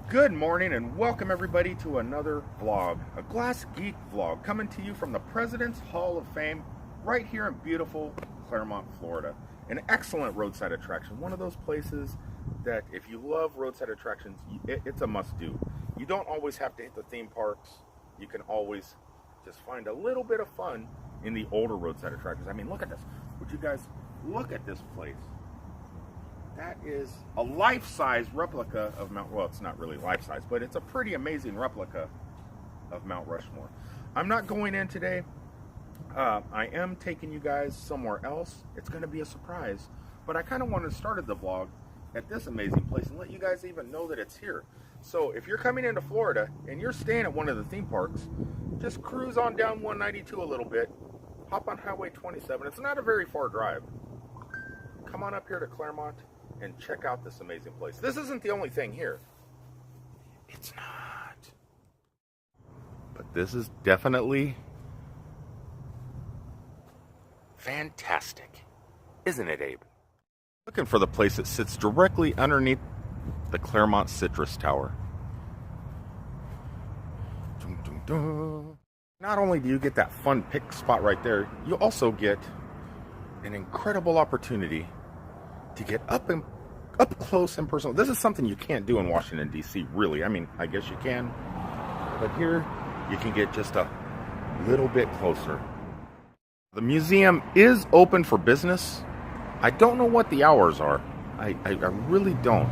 Good morning and welcome everybody to another vlog, a Glass Geek vlog coming to you from the President's Hall of Fame right here in beautiful Clermont, Florida. An excellent roadside attraction, one of those places that if you love roadside attractions, it's a must-do. You don't always have to hit the theme parks. You can always just find a little bit of fun in the older roadside attractions. I mean, look at this. Would you guys look at this place? That is a life-size replica of Mount, well, it's not really life-size, but it's a pretty amazing replica of Mount Rushmore. I'm not going in today. I am taking you guys somewhere else. It's going to be a surprise, but I kind of wanted to start the vlog at this amazing place and let you guys even know that it's here. So if you're coming into Florida and you're staying at one of the theme parks, just cruise on down 192 a little bit, hop on Highway 27. It's not a very far drive. Come on up here to Clermont and check out this amazing place. This isn't the only thing here. It's not. But this is definitely fantastic. Isn't it, Abe? Looking for the place that sits directly underneath the Clermont Citrus Tower. Dun, dun, dun. Not only do you get that fun pick spot right there, you also get an incredible opportunity to get up close and personal. This is something you can't do in Washington, D.C., really. I mean, I guess you can. But here, you can get just a little bit closer. The museum is open for business. I don't know what the hours are. I really don't.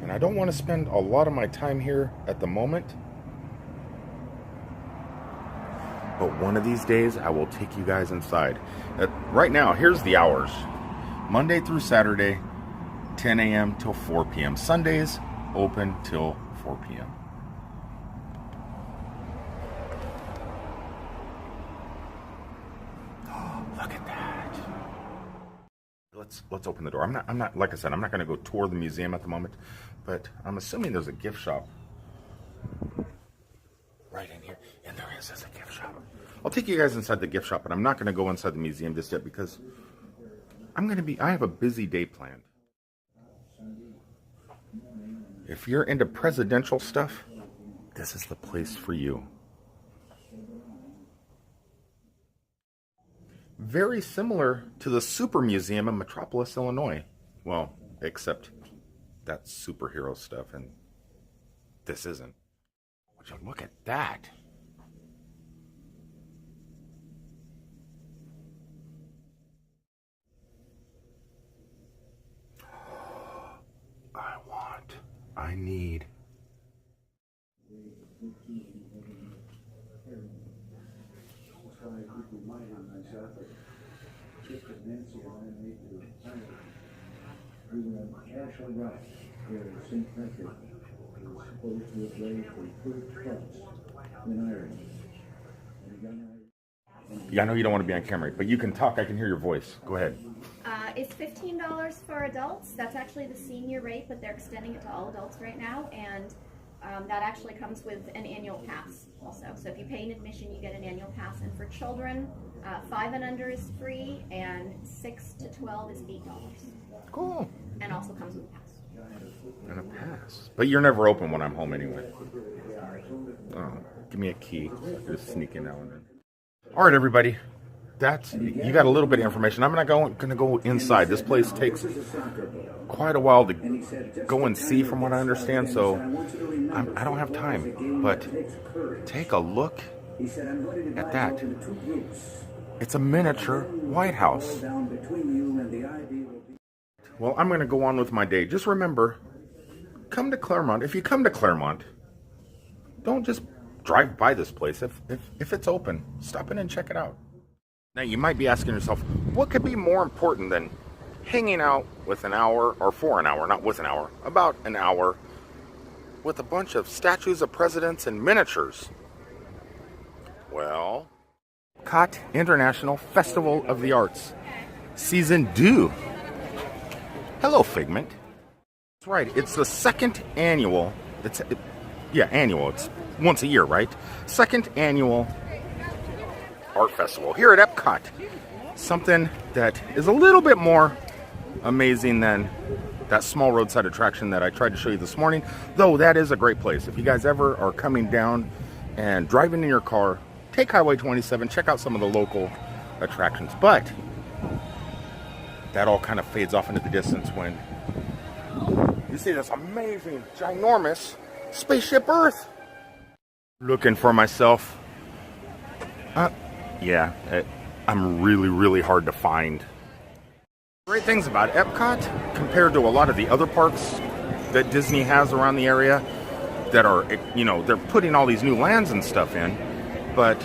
And I don't want to spend a lot of my time here at the moment. But one of these days, I will take you guys inside. Right now, here's the hours. Monday through Saturday, 10 a.m. till 4 p.m. Sundays, open till 4 p.m. Oh, look at that. Let's open the door. I'm not, like I said, I'm not going to go tour the museum at the moment, but I'm assuming there's a gift shop right in here. And there is a gift shop. I'll take you guys inside the gift shop, but I'm not going to go inside the museum just yet because I have a busy day planned. If you're into presidential stuff, this is the place for you. Very similar to the Super Museum in Metropolis, Illinois. Well, except that's superhero stuff and this isn't. Would you look at that? I need. Yeah, I know you don't want to be on camera, but you can talk. I can hear your voice. Go ahead. It's $15 for adults. That's actually the senior rate, but they're extending it to all adults right now, and that actually comes with an annual pass also. So if you pay an admission, you get an annual pass, and for children, 5 and under is free, and 6 to 12 is $8. Cool. And also comes with a pass. And a pass. But you're never open when I'm home anyway. Sorry. Oh, give me a key. Just sneak in now and then. All right, everybody. You got a little bit of information. I'm not going to go inside. This place takes quite a while to go and see, from what I understand. So I don't have time. But take a look at that. It's a miniature White House. Well, I'm going to go on with my day. Just remember, come to Clermont. If you come to Clermont, don't just drive by this place. If it's open, stop in and check it out. Now, you might be asking yourself, what could be more important than hanging out with an hour, or for an hour, not with an hour, about an hour, with a bunch of statues of presidents and miniatures? Well, Epcot International Festival of the Arts, Season 2. Hello, Figment. That's right, it's the second annual, annual, it's once a year, right? Second annual art festival here at Epcot. Something that is a little bit more amazing than that small roadside attraction that I tried to show you this morning. Though that is a great place. If you guys ever are coming down and driving in your car, take Highway 27, check out some of the local attractions. But that all kind of fades off into the distance when you see this amazing, ginormous spaceship Earth. Looking for myself. Yeah, I'm really hard to find. Great things about Epcot compared to a lot of the other parks that Disney has around the area that are, you know, they're putting all these new lands and stuff in, but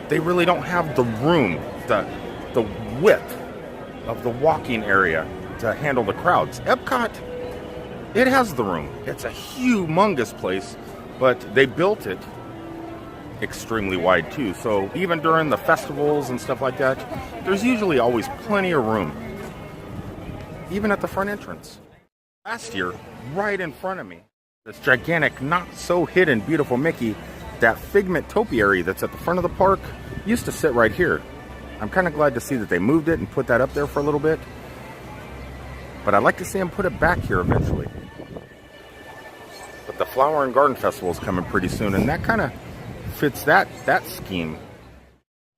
they really don't have the room, the width of the walking area to handle the crowds. Epcot, it has the room. It's a humongous place, but they built it extremely wide too. So even during the festivals and stuff like that, there's usually always plenty of room, even at the front entrance. Last year, right in front of me, this gigantic, not so hidden, beautiful Mickey, that Figment topiary that's at the front of the park used to sit right here. I'm kind of glad to see that they moved it and put that up there for a little bit, but I'd like to see them put it back here eventually. But the Flower and Garden Festival is coming pretty soon, and that kind of fits that scheme.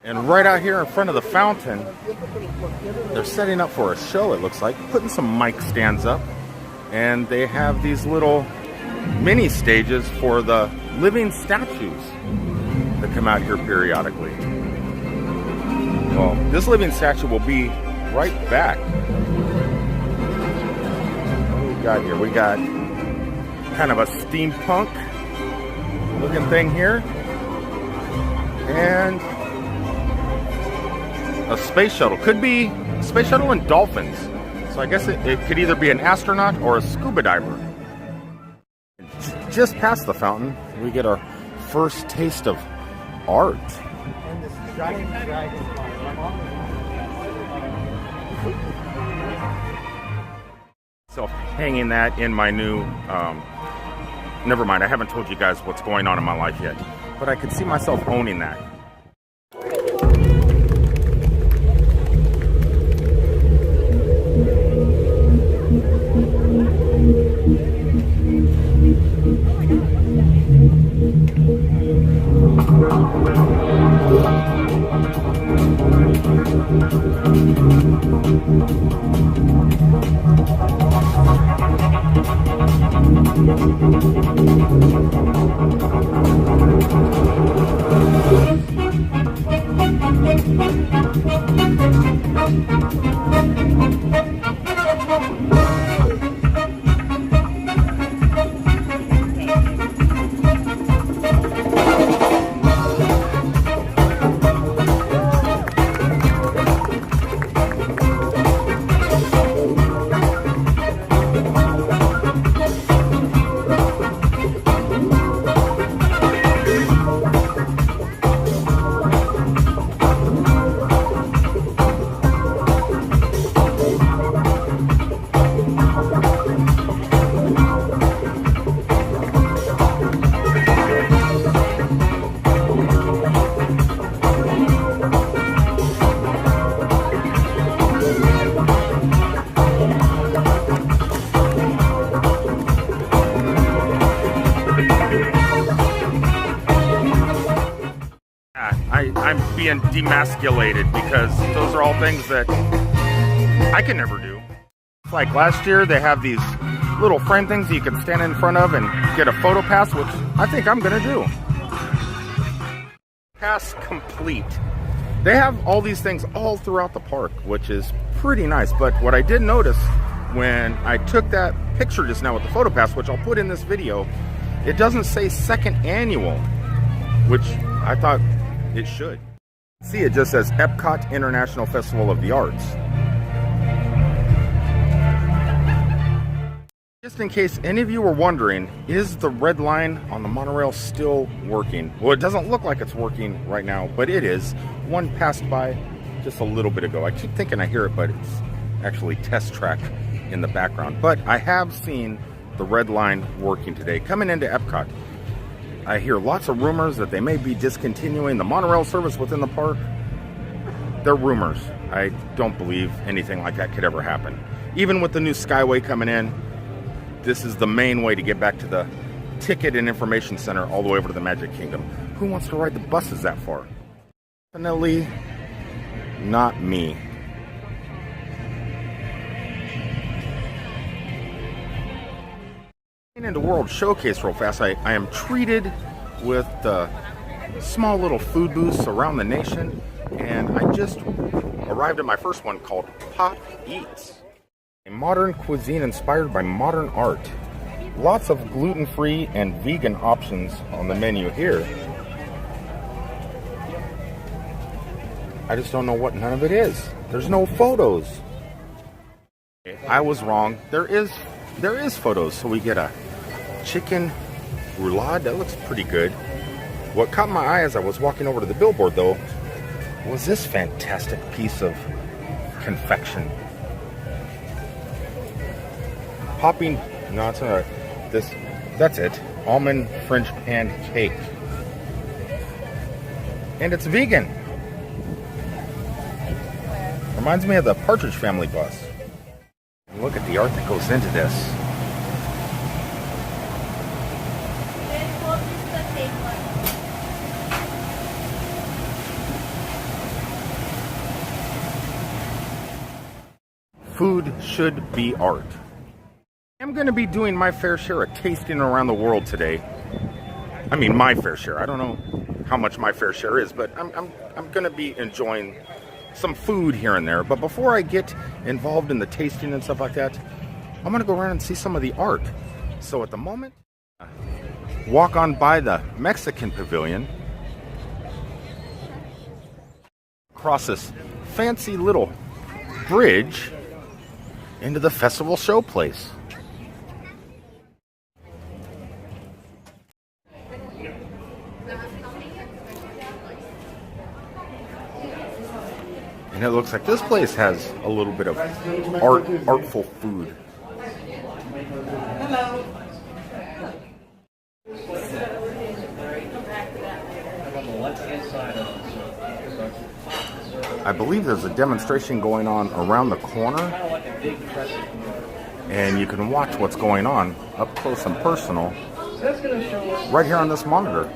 And right out here in front of the fountain, they're setting up for a show, it looks like, putting some mic stands up, and they have these little mini stages for the living statues that come out here periodically. Well, this living statue will be right back. What do we got here? We got kind of a steampunk looking thing here, and a space shuttle. Could be a space shuttle and dolphins. So I guess it could either be an astronaut or a scuba diver. Just past the fountain, we get our first taste of art. And this giant dragonfly. So hanging that in my new, never mind, I haven't told you guys what's going on in my life yet, but I could see myself owning that. I'm being demasculated because those are all things that I can never do. Like last year, they have these little frame things that you can stand in front of and get a photo pass, which I think I'm gonna do. Pass complete. They have all these things all throughout the park, which is pretty nice. But what I did notice when I took that picture just now with the photo pass, which I'll put in this video, it doesn't say second annual, which I thought it should. See, it just says Epcot International Festival of the Arts. Just in case any of you were wondering, is the red line on the monorail still working? Well, it doesn't look like it's working right now, but it is. One passed by just a little bit ago. I keep thinking I hear it, but it's actually test track in the background. But I have seen the red line working today. Coming into Epcot, I hear lots of rumors that they may be discontinuing the monorail service within the park. They're rumors. I don't believe anything like that could ever happen. Even with the new Skyway coming in, this is the main way to get back to the ticket and information center all the way over to the Magic Kingdom. Who wants to ride the buses that far? Definitely not me. Into World Showcase real fast, I am treated with small little food booths around the nation, and I just arrived at my first one called Pop Eats. A modern cuisine inspired by modern art. Lots of gluten-free and vegan options on the menu here. I just don't know what none of it is. There's no photos. I was wrong. There is photos. So we get a chicken roulade. That looks pretty good. What caught my eye as I was walking over to the billboard, though, was this fantastic piece of confection. Popping, no, it's not. That's it. Almond French pan cake. And it's vegan. Reminds me of the Partridge Family bus. And look at the art that goes into this. Food should be art. I'm going to be doing my fair share of tasting around the world today. I mean, my fair share. I don't know how much my fair share is, but I'm going to be enjoying some food here and there. But before I get involved in the tasting and stuff like that, I'm going to go around and see some of the art. So at the moment, walk on by the Mexican Pavilion, across this fancy little bridge into the festival showplace. And it looks like this place has a little bit of artful food. Hello. I believe there's a demonstration going on around the corner, and you can watch what's going on up close and personal right here on this monitor.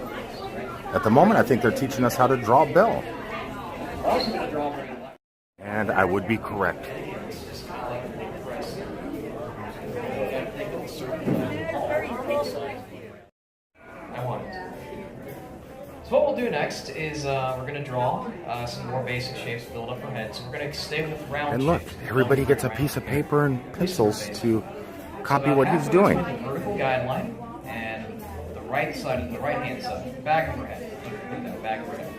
At the moment, I think they're teaching us how to draw a bell. And I would be correct. So what we'll do next is we're going to draw some more basic shapes to build up our head. So we're going to stay with round And look, shapes. everybody gets a piece of paper and pencils to copy what he's doing. Vertical guideline and the right side of the right hand side, back of our head. Back of our head.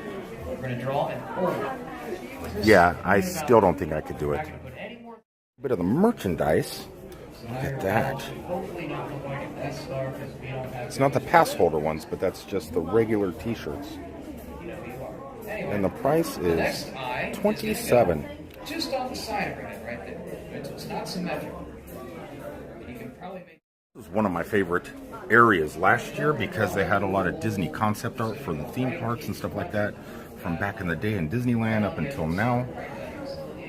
We're going to draw and over. Yeah, I still don't think I could do it. A bit of the merchandise. Look at that. It's not the pass holder ones, but that's just the regular t-shirts. And the price is $27. Just off the side of her head, right there. It's not symmetrical. You can probably make. This was one of my favorite areas last year because they had a lot of Disney concept art for the theme parks and stuff like that from back in the day in Disneyland up until now.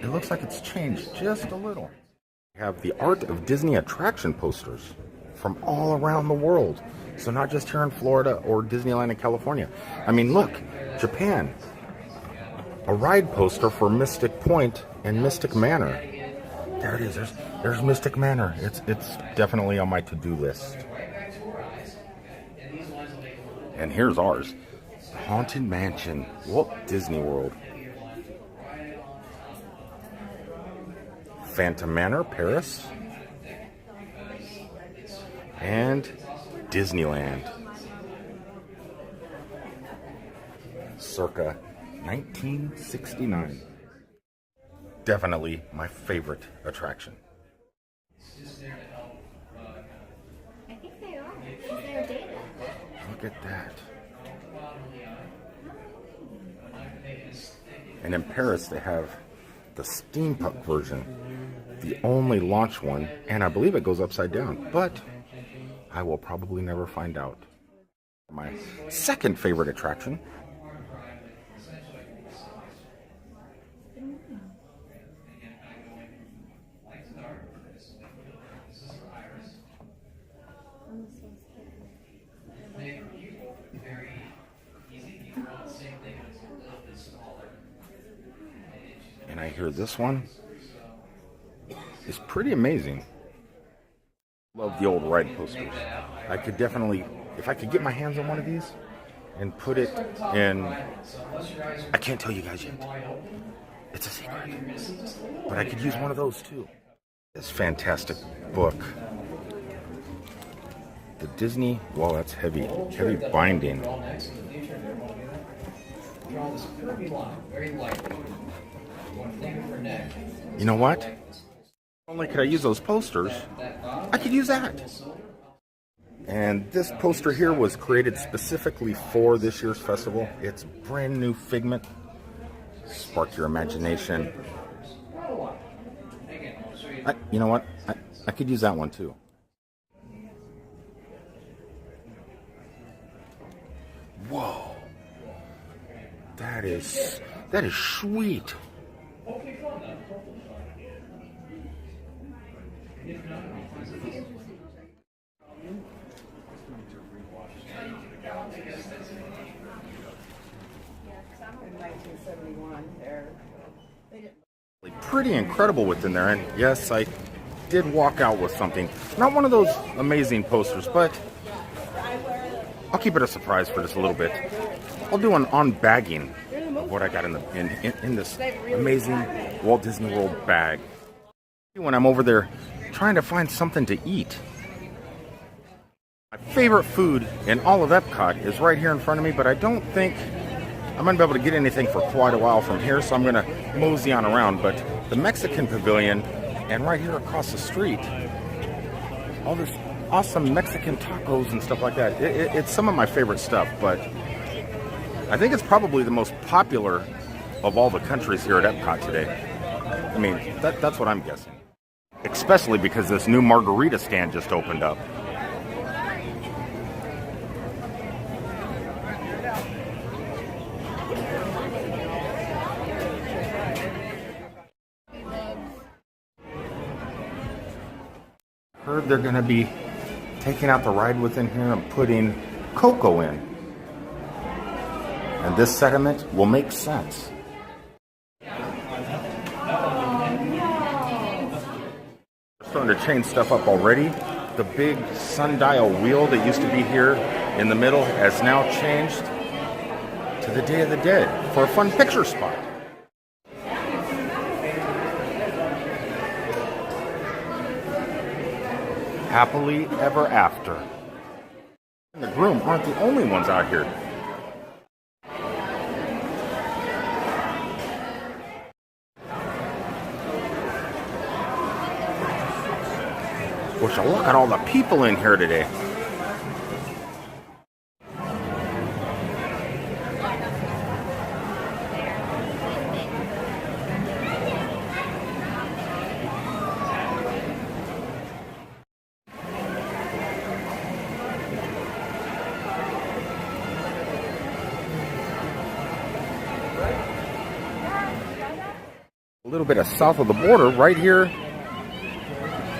It looks like it's changed just a little. We have the Art of Disney attraction posters from all around the world. So not just here in Florida or Disneyland in California. I mean, look, Japan. A ride poster for Mystic Point and Mystic Manor. There it is. There's Mystic Manor. It's definitely on my to-do list. And here's ours. Haunted Mansion, Walt Disney World. Phantom Manor, Paris. And Disneyland. Circa 1969. Definitely my favorite attraction. I think they are. They're dated. Look at that. And in Paris, they have the steampunk version, the only launch one, and I believe it goes upside down, but I will probably never find out. My second favorite attraction I hear this one is pretty amazing. Love the old ride posters. I could definitely, if I could get my hands on one of these and put it in, I can't tell you guys yet. It's a secret. But I could use one of those too. This fantastic book. The Disney, well, that's heavy binding. You know what? Not only could I use those posters, I could use that. And this poster here was created specifically for this year's festival. It's brand new Figment. Spark your imagination. You know what? I could use that one too. Whoa. That is sweet. Pretty incredible within there, and yes, I did walk out with something. Not one of those amazing posters, but I'll keep it a surprise for just a little bit. I'll do an unbagging of what I got in this amazing Walt Disney World bag. When I'm over there trying to find something to eat. My favorite food in all of Epcot is right here in front of me, but I don't think I'm going to be able to get anything for quite a while from here, so I'm going to mosey on around. But the Mexican Pavilion, and right here across the street, all this awesome Mexican tacos and stuff like that. It's some of my favorite stuff, but I think it's probably the most popular of all the countries here at Epcot today. I mean, that's what I'm guessing. Especially because this new margarita stand just opened up. Heard they're going to be taking out the ride within here and putting cocoa in. And this sediment will make sense. Starting to change stuff up already. The big sundial wheel that used to be here in the middle has now changed to the Day of the Dead for a fun picture spot. Happily ever after. And the groom aren't the only ones out here. Would you look at all the people in here today? A little bit of south of the border, right here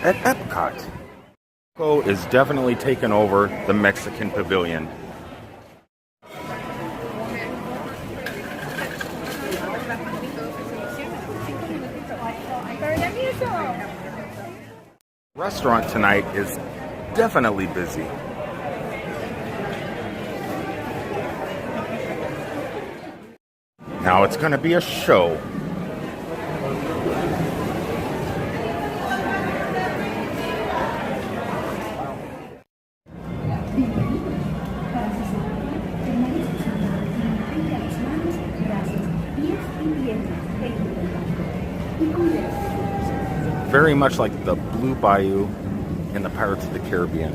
at Epcot. Mexico is definitely taking over the Mexican Pavilion. Restaurant tonight is definitely busy. Now it's going to be a show. Very much like the Blue Bayou in the Pirates of the Caribbean.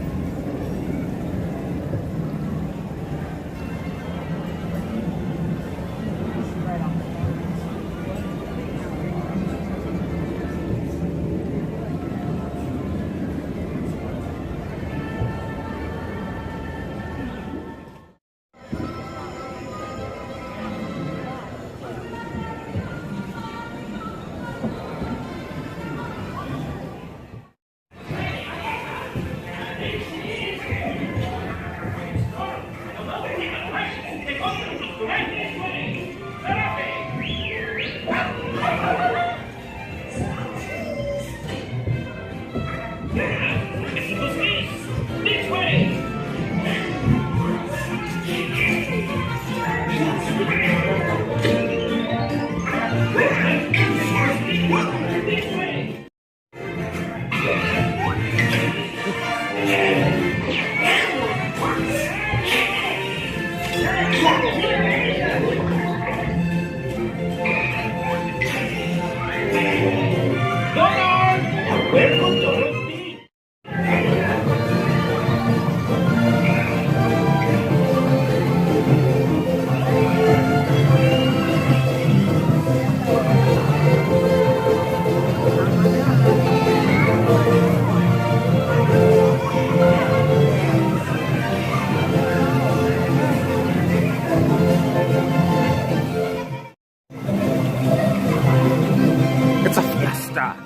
Florida.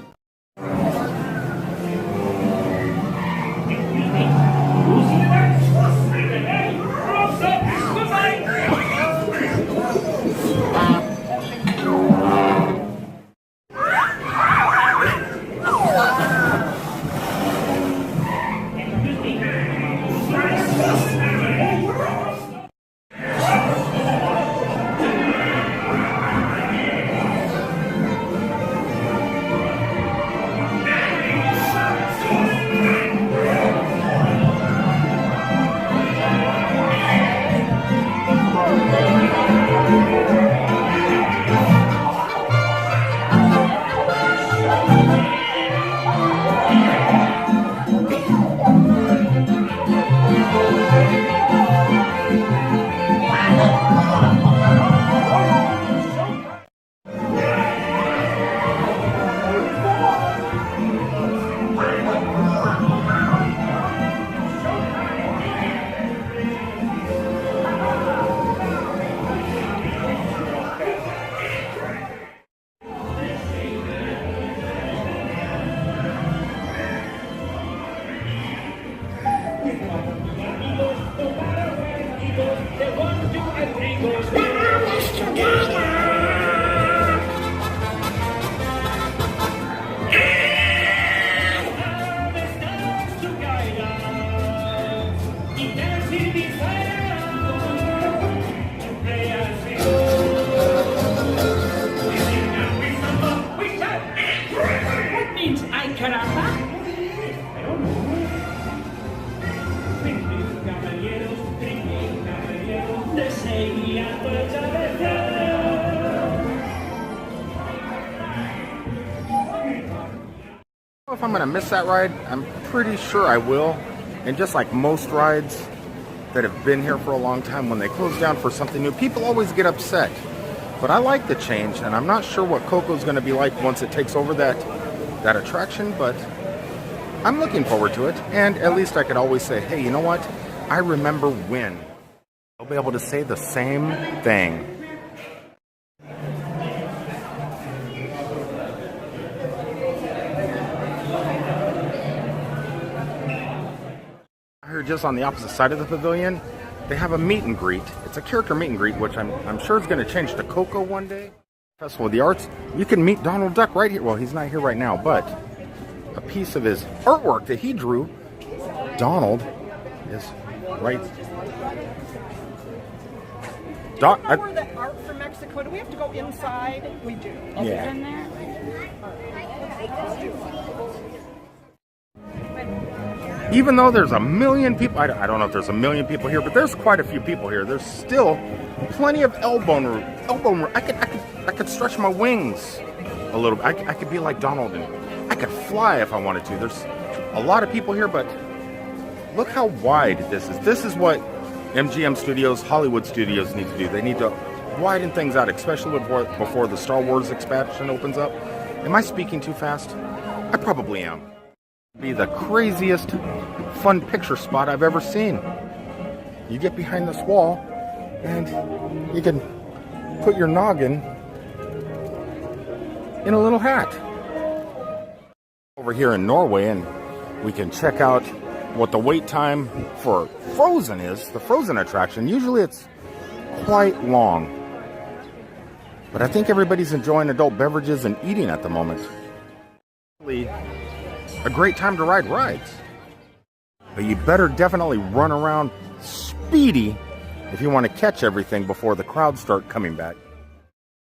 If I'm going to miss that ride, I'm pretty sure I will. And just like most rides that have been here for a long time, when they close down for something new, people always get upset. But I like the change, and I'm not sure what Coco's going to be like once it takes over that attraction, but I'm looking forward to it. And at least I could always say, hey, you know what? I remember when. I'll be able to say the same thing. Here, just on the opposite side of the pavilion, they have a meet and greet. It's a character meet and greet, which I'm sure is going to change to Coco one day. Festival of the Arts. You can meet Donald Duck right here. Well, he's not here right now, but a piece of his artwork that he drew, Donald, is right. Remember the art from Mexico? Do we have to go inside? We do. Yeah. In there? Even though there's a million people, I don't know if there's a million people here, but there's quite a few people here. There's still plenty of elbow room. I could stretch my wings a little bit. I could be like Donald, and I could fly if I wanted to. There's a lot of people here, but look how wide this is. This is what MGM Studios, Hollywood Studios need to do. They need to widen things out, especially before the Star Wars expansion opens up. Am I speaking too fast? I probably am. Be the craziest fun picture spot I've ever seen. You get behind this wall and you can put your noggin in a little hat. Over here in Norway, and we can check out what the wait time for Frozen is, the Frozen attraction. Usually it's quite long, but I think everybody's enjoying adult beverages and eating at the moment. A great time to ride rides. But you better definitely run around speedy if you want to catch everything before the crowds start coming back.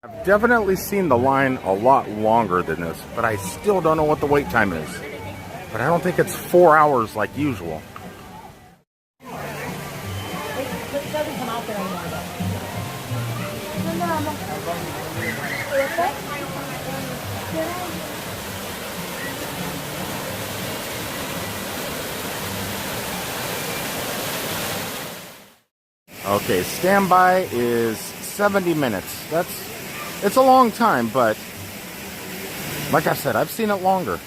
I've definitely seen the line a lot longer than this, but I still don't know what the wait time is. But I don't think it's 4 hours like usual. It doesn't come out there anymore, Okay, standby is 70 minutes. It's a long time, but like I said, I've seen it longer.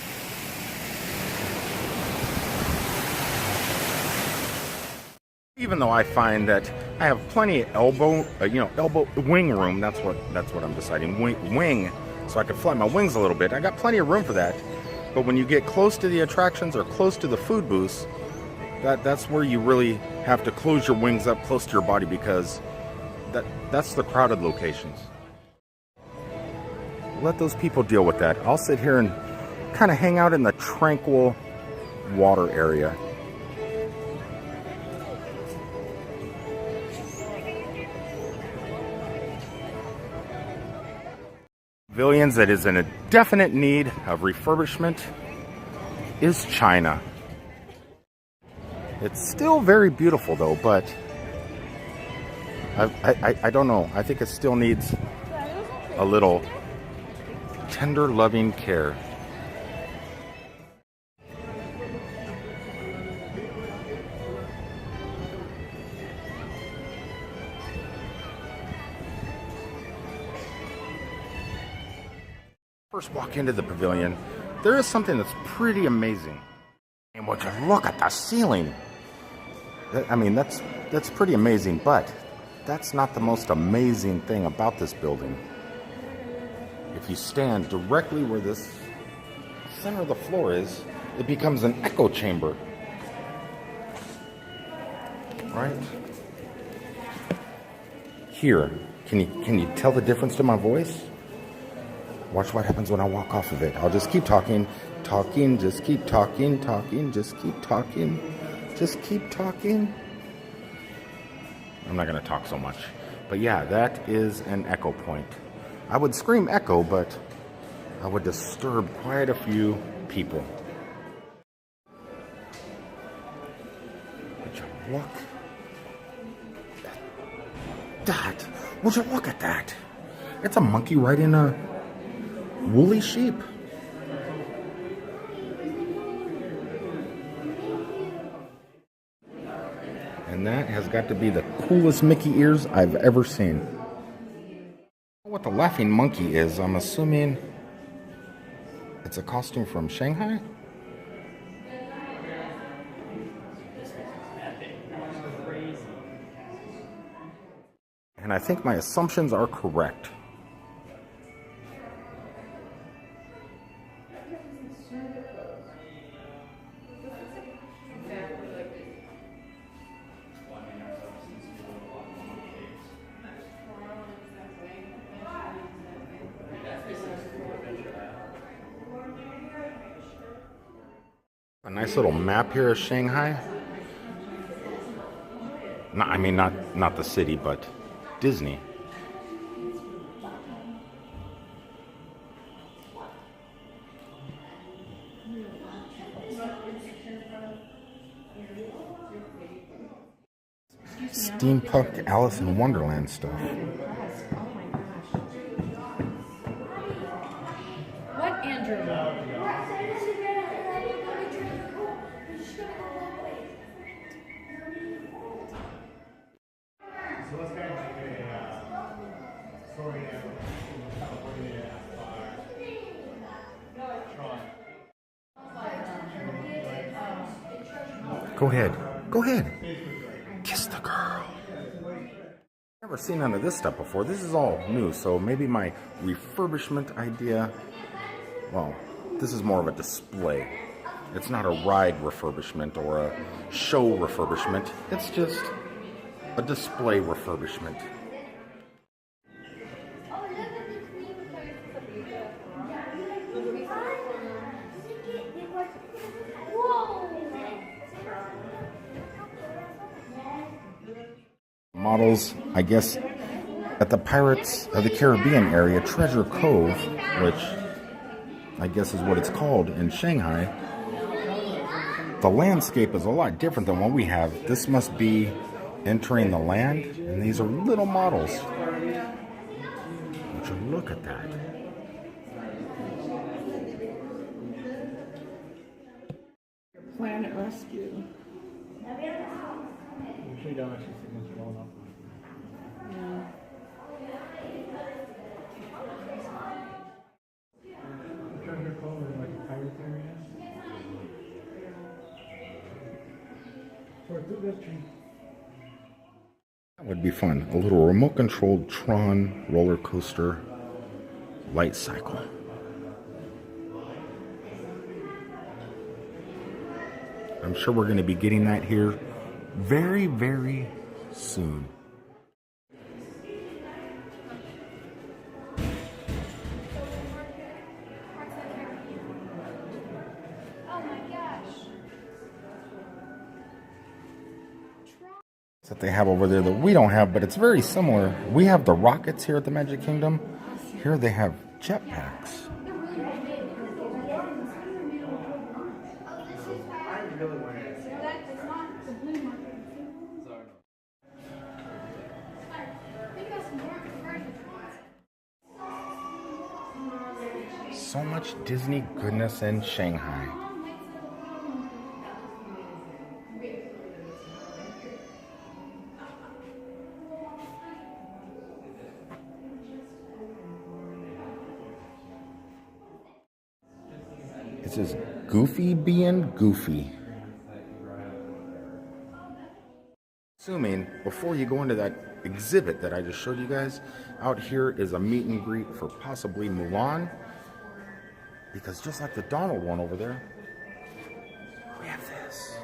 Even though I find that I have plenty of elbow wing room. That's what I'm deciding. Wing so I could fly my wings a little bit. I got plenty of room for that. But when you get close to the attractions or close to the food booths, that's where you really have to close your wings up close to your body, because that's the crowded locations. Let those people deal with that. I'll sit here and kind of hang out in the tranquil water area. Pavilions that is in a definite need of refurbishment is China. It's still very beautiful though, but I don't know. I think it still needs a little tender, loving care. First walk into the pavilion, there is something that's pretty amazing. And would you look at the ceiling? I mean, that's pretty amazing, but that's not the most amazing thing about this building. If you stand directly where this center of the floor is, it becomes an echo chamber. Right? Here, can you tell the difference to my voice? Watch what happens when I walk off of it. I'll just keep talking, just keep talking, just keep talking, just keep talking. I'm not going to talk so much. But yeah, that is an echo point. I would scream echo, but I would disturb quite a few people. Would you look at that? Would you look at that? It's a monkey riding a woolly sheep. And that has got to be the coolest Mickey ears I've ever seen. What the laughing monkey is, I'm assuming it's a costume from Shanghai? And I think my assumptions are correct. A nice little map here of Shanghai. No, I mean not the city, but Disney. Steampunk Alice in Wonderland stuff. What, Andrew? Go ahead. Go ahead. Kiss the girl. Never seen none of this stuff before. This is all new, so maybe my refurbishment idea, well, this is more of a display. It's not a ride refurbishment or a show refurbishment. It's just a display refurbishment. Models, I guess, at the Pirates of the Caribbean area, Treasure Cove, which I guess is what it's called in Shanghai. The landscape is a lot different than what we have. This must be entering the land, and these are little models. Would you look at that? Planet Rescue. Usually don't actually see much going on. Yeah. Treasure Cove is like a pirate area. Or through this tree. That would be fun. A little remote-controlled Tron roller coaster light cycle. I'm sure we're going to be getting that here very, very soon. That they have over there that we don't have, but it's very similar. We have the rockets here at the Magic Kingdom. Here they have jetpacks. So much Disney goodness in Shanghai. This is Goofy being goofy. Assuming, before you go into that exhibit that I just showed you guys, out here is a meet and greet for possibly Mulan. Because just like the Donald one over there, we have this.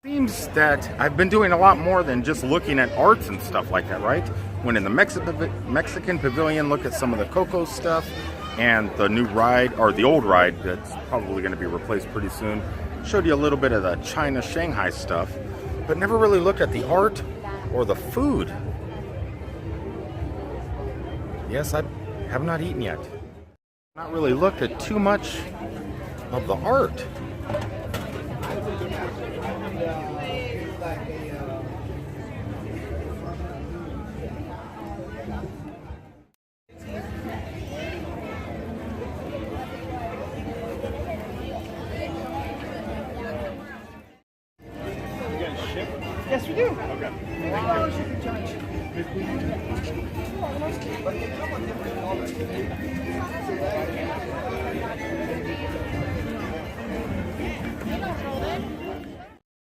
Seems that I've been doing a lot more than just looking at arts and stuff like that, right? Went in the Mexican Pavilion, look at some of the Coco stuff, and the new ride, or the old ride that's probably going to be replaced pretty soon. Showed you a little bit of the China Shanghai stuff, but never really looked at the art or the food. Yes, I have not eaten yet. Not really looked at too much of the art. Yes, we do. Okay. $50 shipping charge.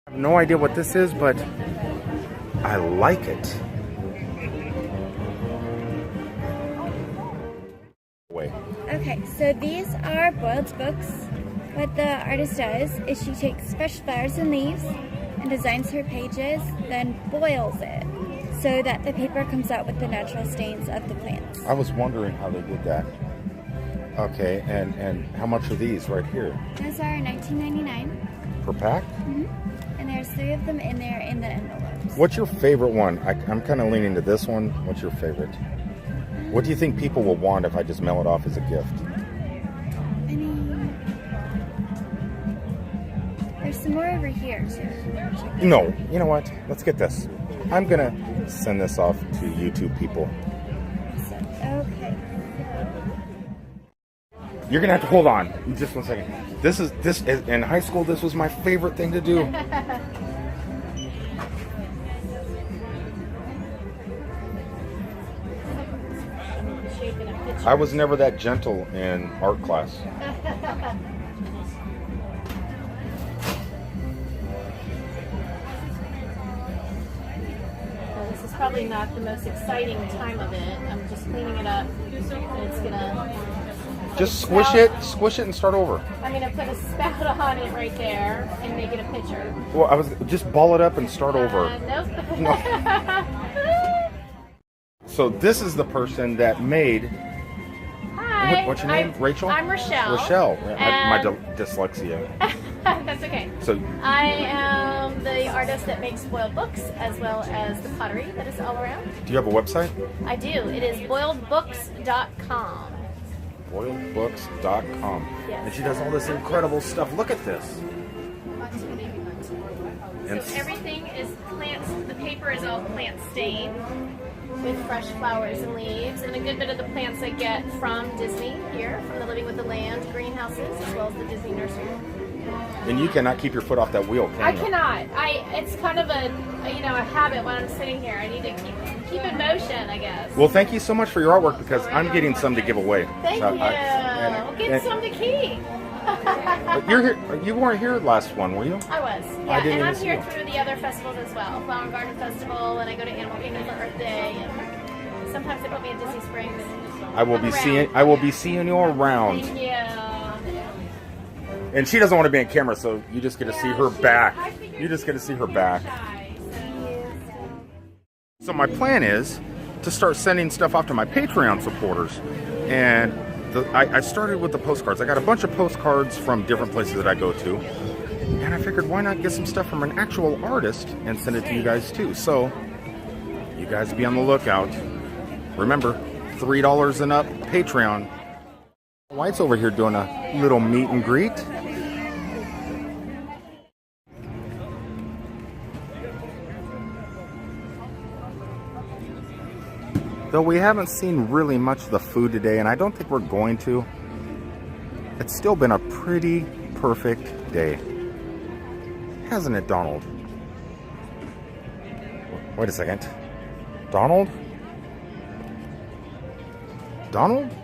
I have no idea what this is, but I like it. Wait. Okay, so these are boiled books. What the artist does is she takes fresh flowers and leaves and designs her pages, then boils it so that the paper comes out with the natural stains of the plants. I was wondering how they did that. Okay, and how much are these right here? Those are $19.99. Per pack? And there's 3 of them in there in the envelopes. What's your favorite one? I'm kind of leaning to this one. What's your favorite? What do you think people will want if I just mail it off as a gift? I mean, there's some more over here too. No, you know what? Let's get this. I'm gonna send this off to YouTube people. Okay. You're gonna have to hold on just 1 second. This in high school. This was my favorite thing to do. I was never that gentle in art class. Well, this is probably not the most exciting time of it. I'm just cleaning it up. And it's gonna Just squish it, and start over. I'm gonna put a spout on it right there and make it a pitcher. Well, I was just ball it up and start over. Nope. No. So this is the person that made. Hi. What's your name? Rachel? I'm Rochelle. Rochelle. My And- dyslexia. That's okay. So I am the artist that makes boiled books as well as the pottery that is all around. do you have a website? I do. It is boiledbooks.com. Boiledbooks.com. Yes. And she does all this incredible stuff. Look at this. So everything is plants. The paper is all plant stained with fresh flowers and leaves, and a good bit of the plants I get from Disney here, from the Living with the Land greenhouses, as well as the Disney nursery. And you cannot keep your foot off that wheel, can you? I cannot. It's kind of a habit when I'm sitting here. I need to keep in motion, I guess. Well, thank you so much for your artwork because I'm getting some to give away. Thank So you. Get some to keep. You're here. You weren't here last one, were you? I was. I Yeah, didn't and even I'm see here you. through the other festivals as well. Flower and Garden Festival, and I go to Animal Kingdom for Earth Day, and sometimes they put me in Disney Springs. I will be seeing you around. Thank you. And she doesn't want to be on camera, so you just get to see her back. You just get to see her back. So my plan is to start sending stuff off to my Patreon supporters. And I started with the postcards. I got a bunch of postcards from different places that I go to. And I figured, why not get some stuff from an actual artist and send it to you guys too. So you guys be on the lookout. Remember, $3 and up, Patreon. White's over here doing a little meet and greet. Though we haven't seen really much of the food today, and I don't think we're going to, it's still been a pretty perfect day. Hasn't it, Donald? Wait a second. Donald? Donald?